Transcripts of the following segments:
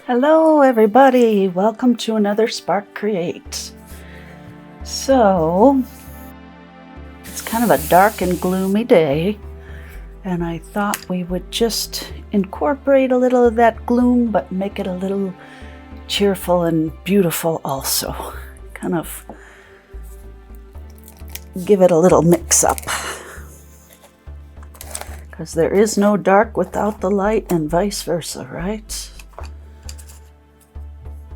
Hello everybody, welcome to another Spark Create. So, it's kind of a dark and gloomy day, and I thought we would just incorporate a little of that gloom, but make it a little cheerful and beautiful also. Kind of give it a little mix up. Because there is no dark without the light and vice versa, right?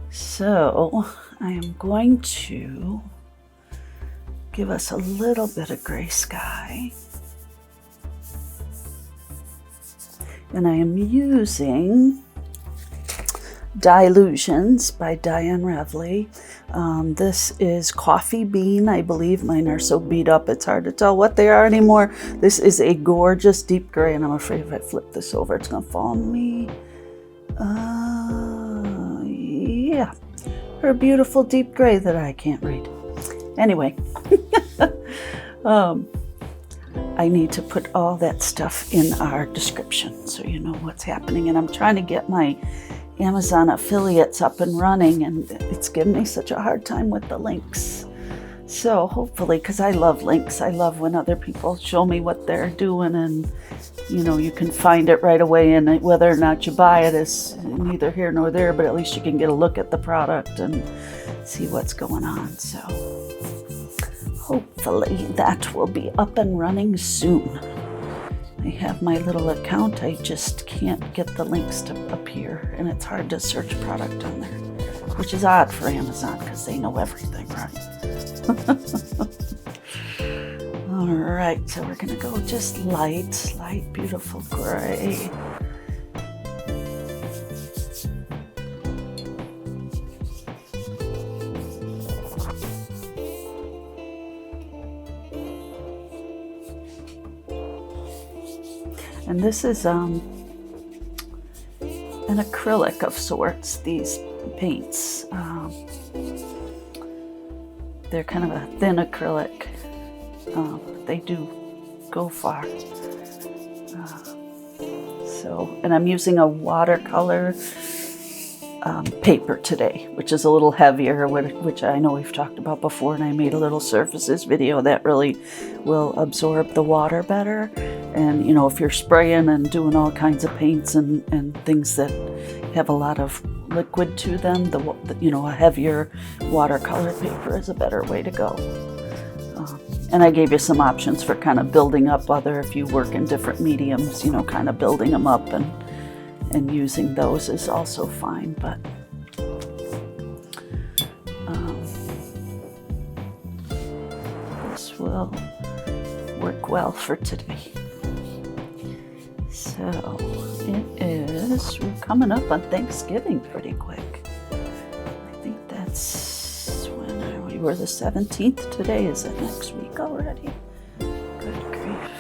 So I am going to give us a little bit of gray sky. And I am using Dilutions by Diane Revley. This is coffee bean, I believe. Mine are so beat up it's hard to tell what they are anymore. This is a gorgeous deep gray, and I'm afraid if I flip this over it's going to fall on me. Yeah. Her beautiful deep gray that I can't read. Anyway, I need to put all that stuff in our description so you know what's happening. And I'm trying to get my Amazon affiliates up and running, and it's given me such a hard time with the links. So hopefully, because I love links, I love when other people show me what they're doing, and you can find it right away, and whether or not you buy it is neither here nor there, but at least you can get a look at the product and see what's going on. So hopefully that will be up and running soon. I have my little account, I just can't get the links to appear, and it's hard to search product on there, which is odd for Amazon because they know everything, right? All right, so we're gonna go just light, beautiful gray. And this is an acrylic of sorts, these paints. They're kind of a thin acrylic. They do go far. And I'm using a watercolor paper today, which is a little heavier, which I know we've talked about before, and I made a little surfaces video that really will absorb the water better. And if you're spraying and doing all kinds of paints and things that have a lot of liquid to them, a heavier watercolor paper is a better way to go. And I gave you some options for kind of building up if you work in different mediums, kind of building them up and using those is also fine. But this will work well for today. So we're coming up on Thanksgiving pretty quick. I think that's we're the 17th today. Is it next week already? Good grief.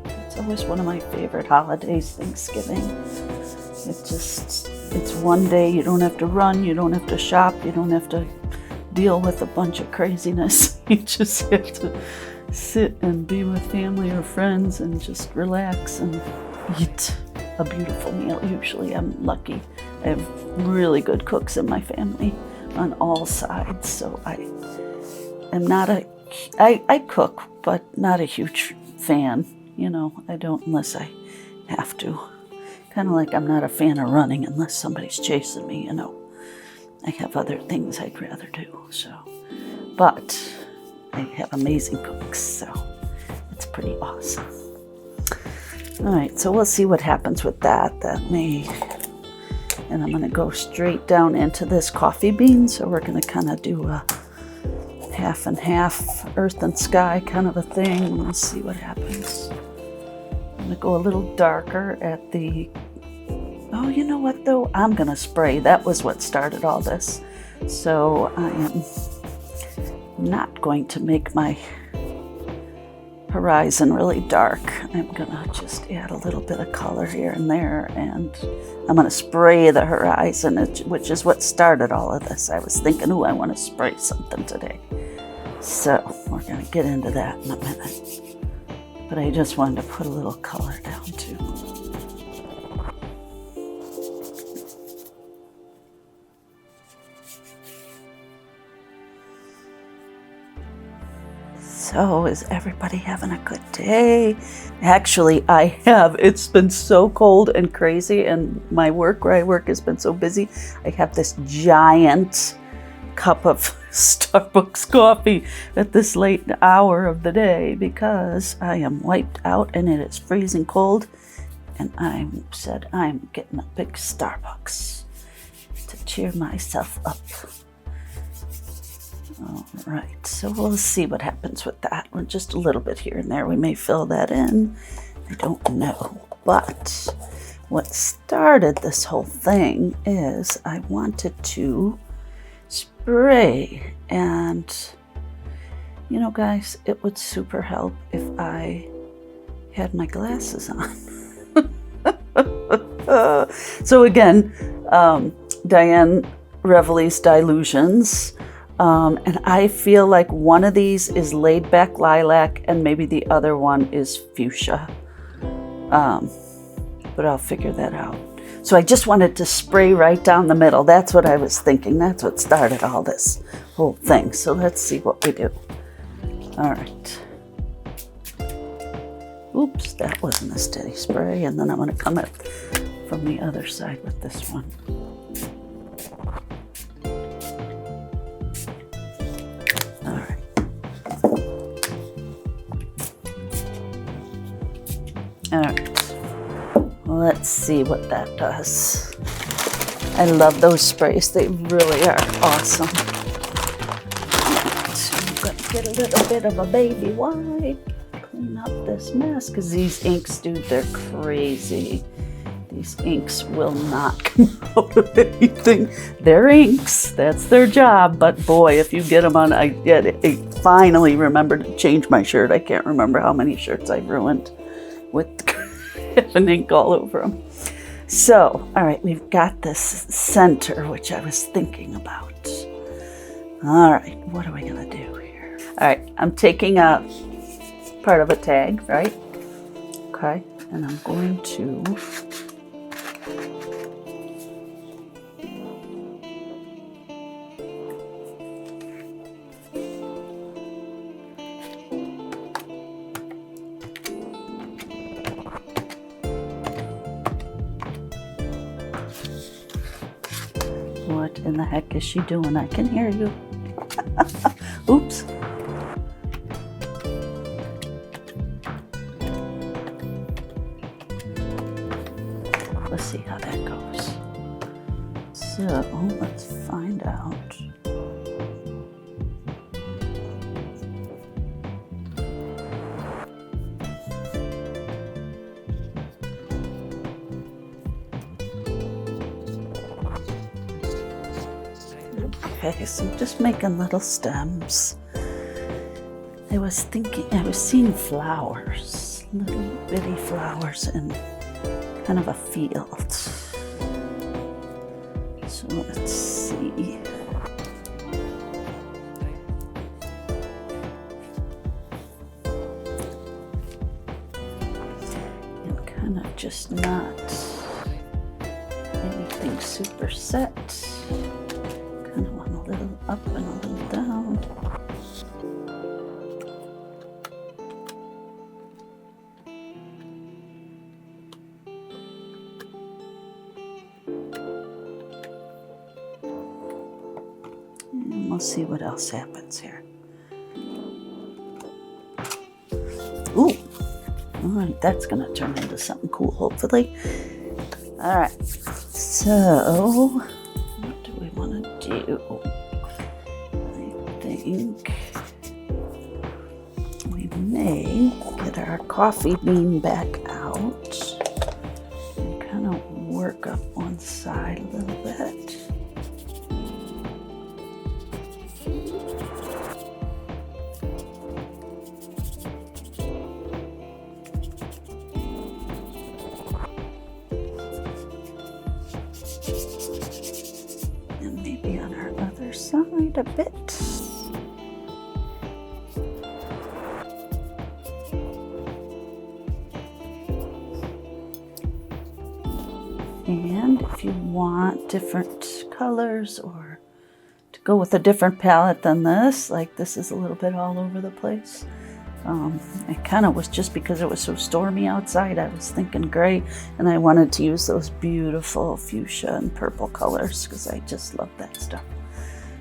It's always one of my favorite holidays, Thanksgiving. It's one day. You don't have to run, you don't have to shop, you don't have to deal with a bunch of craziness. You just have to sit and be with family or friends and just relax and eat a beautiful meal. Usually I'm lucky. I have really good cooks in my family on all sides, so I cook, but not a huge fan. I don't unless I have to. Kind of like I'm not a fan of running unless somebody's chasing me, I have other things I'd rather do, so. But I have amazing cooks, so it's pretty awesome. All right, so we'll see what happens with that. And I'm going to go straight down into this coffee bean. So we're going to kind of do a half and half, earth and sky kind of a thing. Let's see what happens. I'm going to go a little darker at the... Oh, you know what though? I'm going to spray. That was what started all this. So I am not going to make my horizon really dark. I'm gonna just add a little bit of color here and there, and I'm gonna spray the horizon, which is what started all of this. I was thinking, I want to spray something today. So we're gonna get into that in a minute. But I just wanted to put a little color down too. So, is everybody having a good day? Actually, I have. It's been so cold and crazy, and my work where I work has been so busy. I have this giant cup of Starbucks coffee at this late hour of the day because I am wiped out and it is freezing cold. And I said I'm getting a big Starbucks to cheer myself up. All right, so we'll see what happens with that one. Just a little bit here and there. We may fill that in. I don't know. But what started this whole thing is I wanted to spray. And, you know, guys, it would super help if I had my glasses on. So again, Diane Reveley's Dilutions. And I feel like one of these is laid back lilac and maybe the other one is fuchsia. But I'll figure that out. So I just wanted to spray right down the middle. That's what I was thinking. That's what started all this whole thing. So let's see what we do. All right. Oops, that wasn't a steady spray. And then I'm going to come up from the other side with this one. All right, let's see what that does. I love those sprays. They really are awesome. I'm going to get a little bit of a baby wipe. Clean up this mess because these inks, dude, they're crazy. These inks will not come out of anything. They're inks. That's their job. But boy, if you get them on, I finally remembered to change my shirt. I can't remember how many shirts I've ruined with an ink all over them. So, all right, we've got this center, which I was thinking about. All right, what are we gonna do here? All right, I'm taking a part of a tag, right? Okay, and I'm going to what in the heck is she doing? I can hear you. Oops. Let's see how that goes. So let's find out. Okay, so I'm just making little stems. I was seeing flowers, little bitty flowers in kind of a field. So let's see. And kind of just not anything super set. Kind of want a little up and a little down. And we'll see what else happens here. Ooh, all right, that's gonna turn into something cool, hopefully. All right, so what do we want to do? I think we may get our coffee bean back out and kind of work up one side a little bit. And maybe on our other side a bit. And if you want different colors or to go with a different palette than this. Like this is a little bit all over the place. It kind of was just because it was so stormy outside. I was thinking gray, and I wanted to use those beautiful fuchsia and purple colors because I just love that stuff.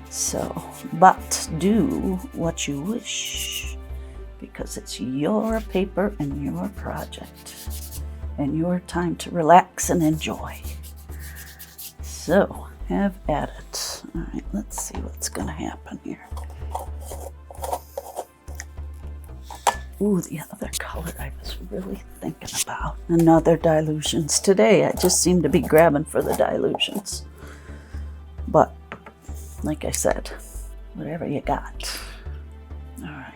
So, but do what you wish, because it's your paper and your project and your time to relax and enjoy. So, have at it. All right, let's see what's going to happen here. Ooh, the other color I was really thinking about. Another dilutions. Today, I just seem to be grabbing for the dilutions. But, like I said, whatever you got. All right.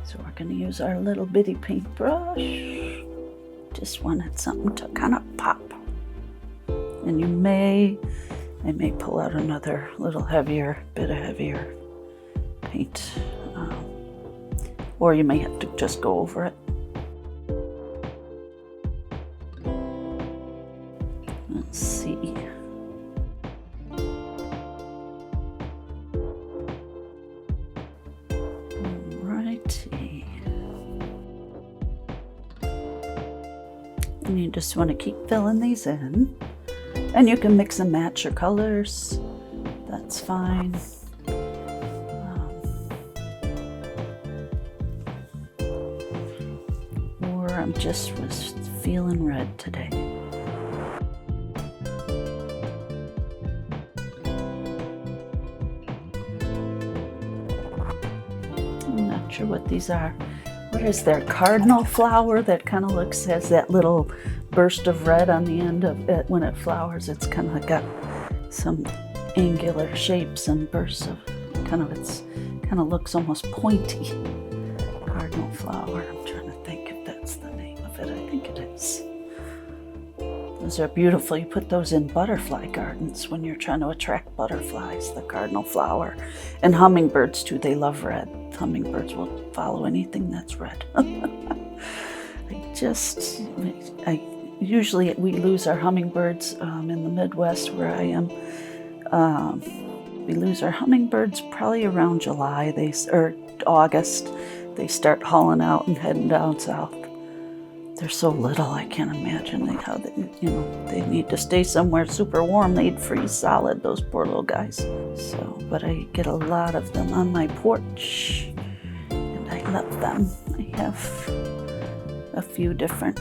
So we're going to use our little bitty paintbrush. Just wanted something to kind of pop. And I may pull out another little bit of heavier paint. Or you may have to just go over it. Let's see. Alrighty. And you just want to keep filling these in. And you can mix and match your colors. That's fine. I just was feeling red today. I'm not sure what these are. What is their cardinal flower that kind of has that little burst of red on the end of it when it flowers? It's kind of got some angular shapes and bursts of it kind of looks almost pointy. Cardinal flower. I'm trying to think if that's the name of it. I think it is. Those are beautiful. You put those in butterfly gardens when you're trying to attract butterflies, the cardinal flower. And hummingbirds too, they love red. Hummingbirds will follow anything that's red. Usually we lose our hummingbirds in the Midwest where I am. We lose our hummingbirds probably around July or August. They start hauling out and heading down south. They're so little, I can't imagine how they need to stay somewhere super warm. They'd freeze solid, those poor little guys. So, but I get a lot of them on my porch, and I love them. I have a few different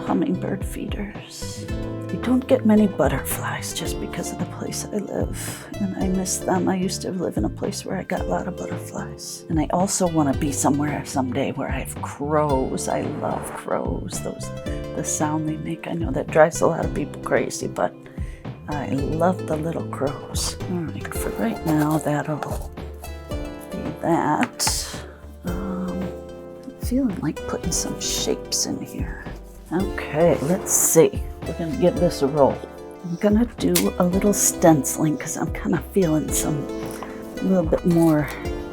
hummingbird feeders. I don't get many butterflies just because of the place I live, and I miss them. I used to live in a place where I got a lot of butterflies. And I also want to be somewhere someday where I have crows. I love crows. The sound they make, I know that drives a lot of people crazy, but I love the little crows. All right, for right now, that'll be that. I'm feeling like putting some shapes in here. Okay, let's see. We're going to give this a roll. I'm going to do a little stenciling because I'm kind of feeling a little bit more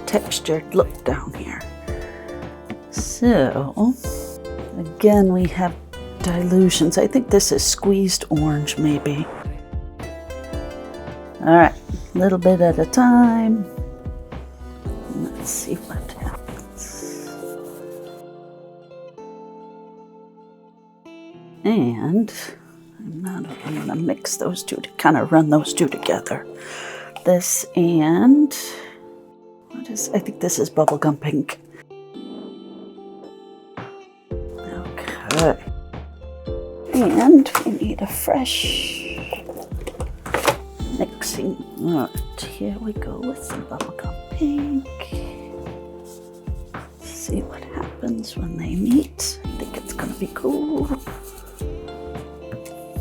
textured look down here. So, again, we have dilutions. I think this is squeezed orange, maybe. All right, a little bit at a time. Let's see what happens. And I'm going to mix those two to kind of run those two together. This and I think this is bubblegum pink. Okay. And we need a fresh mixing. All right, here we go with some bubblegum pink. Let's see what happens when they meet. I think it's going to be cool.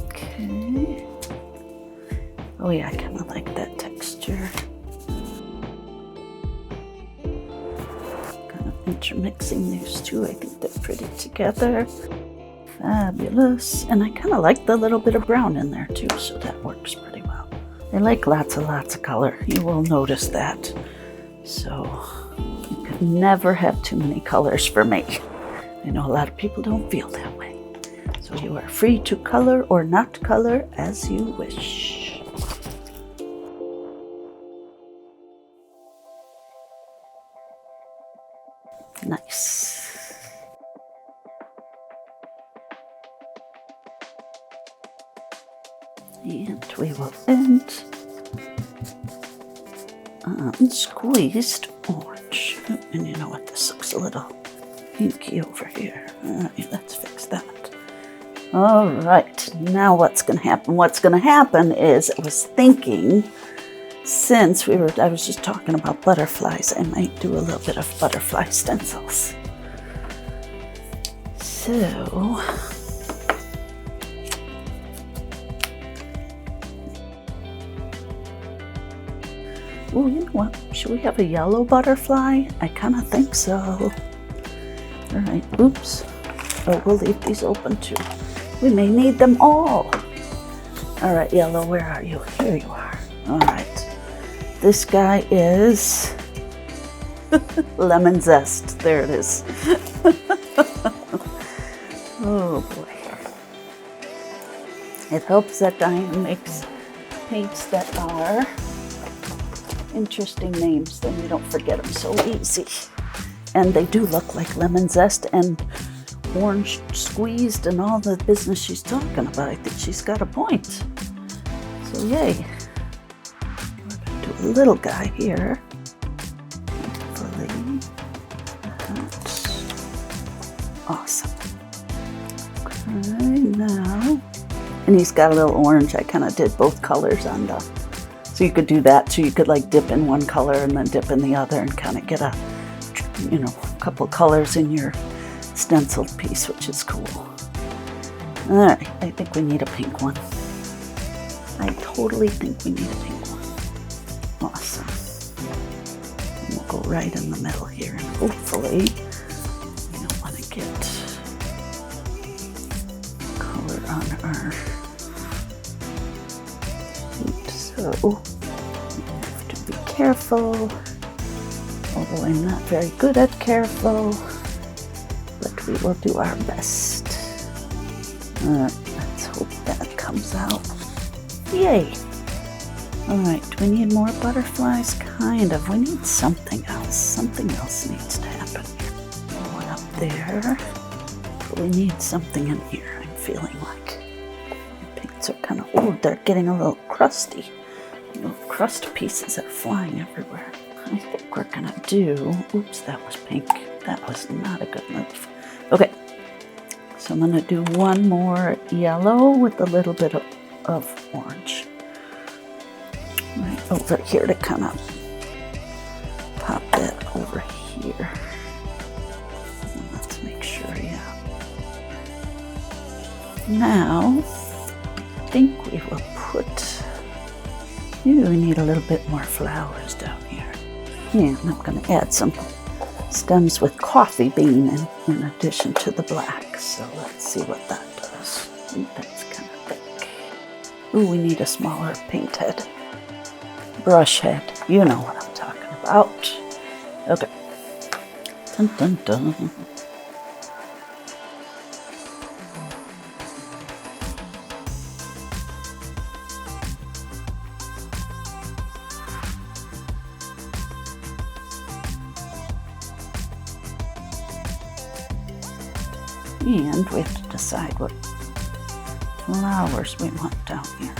Okay. Oh yeah, I kind of like that texture. Kind of intermixing these two. I think they're pretty together. Fabulous. And I kind of like the little bit of brown in there too, so that works pretty well. I like lots of color. You will notice that. So you could never have too many colors for me. I know a lot of people don't feel that way. So you are free to color or not color as you wish. Nice. And we will end on squeezed orange. And you know what, this looks a little pinky over here. All right, let's fix that. All right, now what's going to happen? What's going to happen is I was thinking, since I was just talking about butterflies, I might do a little bit of butterfly stencils. So, oh, you know what? Should we have a yellow butterfly? I kind of think so. All right, oops. Oh, we'll leave these open too. We may need them all. All right, yellow, where are you? Here you are. All right. This guy is lemon zest. There it is. Oh boy. It helps that Diane makes paints that are interesting names, then you don't forget them so easy. And they do look like lemon zest and orange squeezed and all the business she's talking about. I think she's got a point. So yay. We're going to do a little guy here. Hopefully. That's awesome. Okay, now. And he's got a little orange. I kind of did both colors on the. So you could do that. So you could like dip in one color and then dip in the other and kind of get a, you know, a couple colors in your stenciled piece, which is cool. All right, I think we need a pink one. I totally think we need a pink one. Awesome. And we'll go right in the middle here, and hopefully we don't want to get color on our sheet, so we have to be careful. Although I'm not very good at careful. But we will do our best. Let's hope that comes out. Yay! Alright, do we need more butterflies? Kind of. We need something else. Something else needs to happen here. One up there. But we need something in here, I'm feeling like. The paints are kind of, oh, they're getting a little crusty. Little crust pieces are flying everywhere. I think we're gonna do, oops, that was pink. That was not a good move. Okay, so I'm gonna do one more yellow with a little bit of orange. Right over here to kind of pop that over here. And let's make sure, yeah. Now, I think we will put, we need a little bit more flowers down here. Yeah, and I'm gonna add some stems with coffee bean in addition to the black. So let's see what that does. Ooh, that's kind of thick. Ooh, we need a smaller paint head. Brush head. You know what I'm talking about. Okay. Dun dun dun. And we have to decide what flowers we want down here.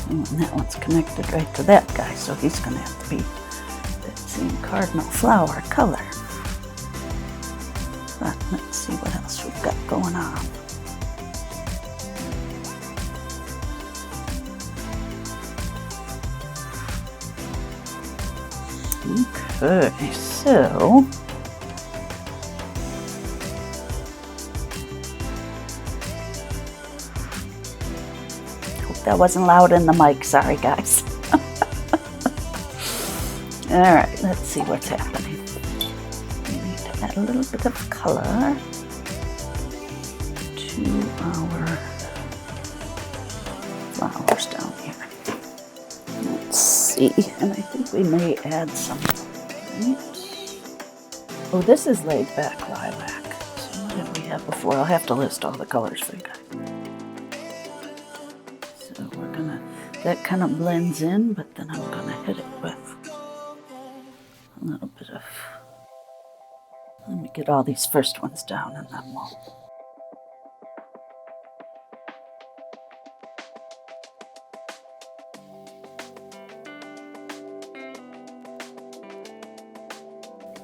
And that one's connected right to that guy, so he's going to have to be that same cardinal flower color. But let's see what else we've got going on. Okay, so that wasn't loud in the mic, sorry guys. All right, let's see what's happening. We need to add a little bit of color to our flowers down here. Let's see, and I think we may add some. Right? Oh, this is laid back lilac. So what did we have before? I'll have to list all the colors for you guys. We're gonna, that kind of blends in, but then I'm gonna hit it with a little bit of, let me get all these first ones down and then we'll.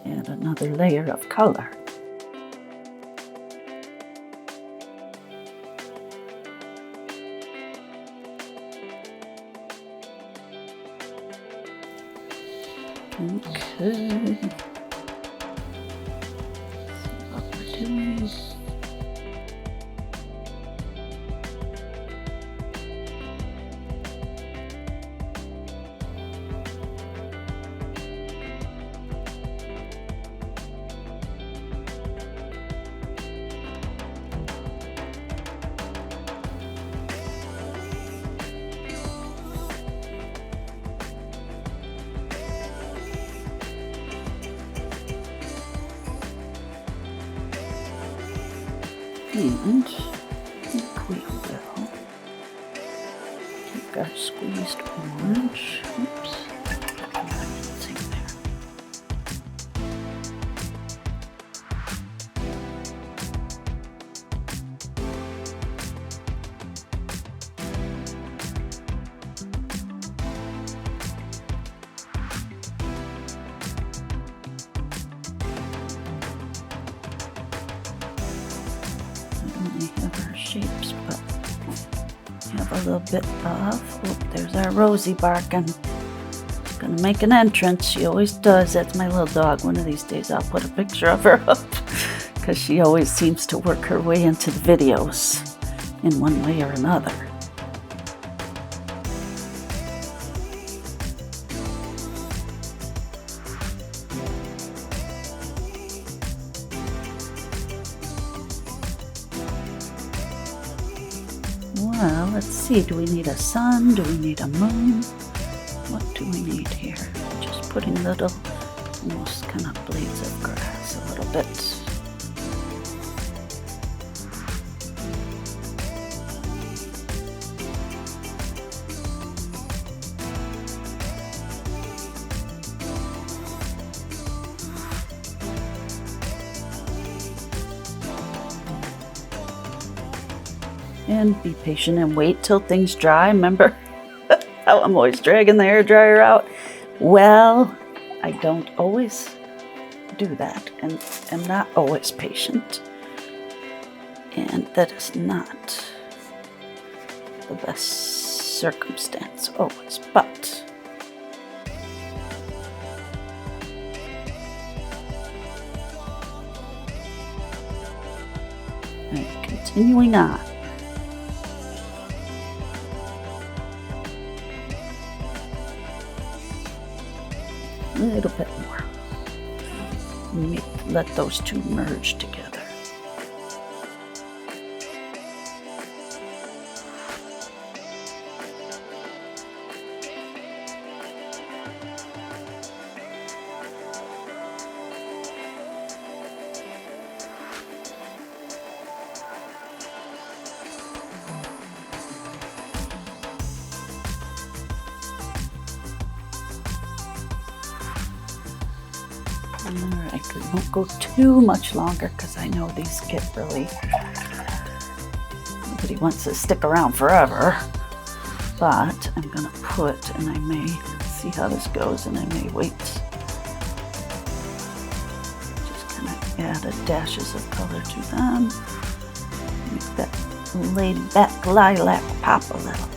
Add another layer of color. Okay. See what we're doing. And I think we will take our squeezed orange. Oops. Let's see there. Have our shapes, but have a little bit of, oh, there's our Rosie barking. She's gonna make an entrance. She always does. That's my little dog. One of these days I'll put a picture of her up because she always seems to work her way into the videos in one way or another. Well, let's see, do we need a sun? Do we need a moon? What do we need here? Just putting little, almost kind of blades of grass a little bit. And be patient and wait till things dry. Remember how I'm always dragging the hairdryer out? Well, I don't always do that and am not always patient. And that is not the best circumstance always, but and continuing on. A little bit more. Let those two merge together. Alright, we won't go too much longer because I know these get really, nobody wants to stick around forever. But I'm going to put, and I may see how this goes, and I may wait. Just kind of add dashes of color to them. Make that laid back lilac pop a little.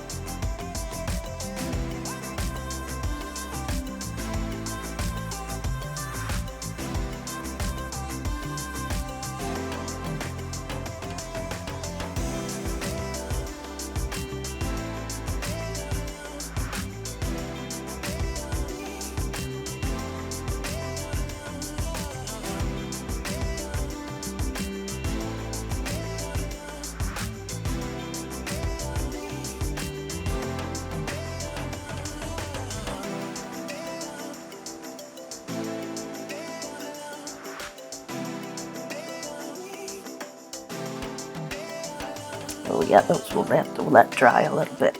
Oh yeah, those will have to let dry a little bit.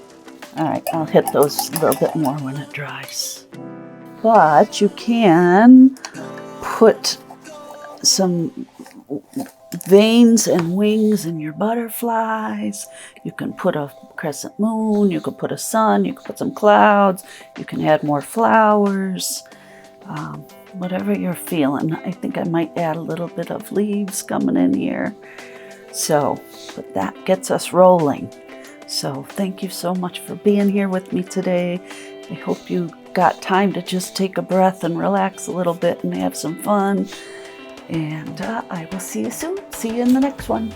All right, I'll hit those a little bit more when it dries. but you can put some veins and wings in your butterflies. You can put a crescent moon, you could put a sun, you could put some clouds, you can add more flowers, whatever you're feeling. I think I might add a little bit of leaves coming in here. So, but that gets us rolling. So thank you so much for being here with me today. I hope you got time to just take a breath and relax a little bit and have some fun. And I will see you soon. See you in the next one.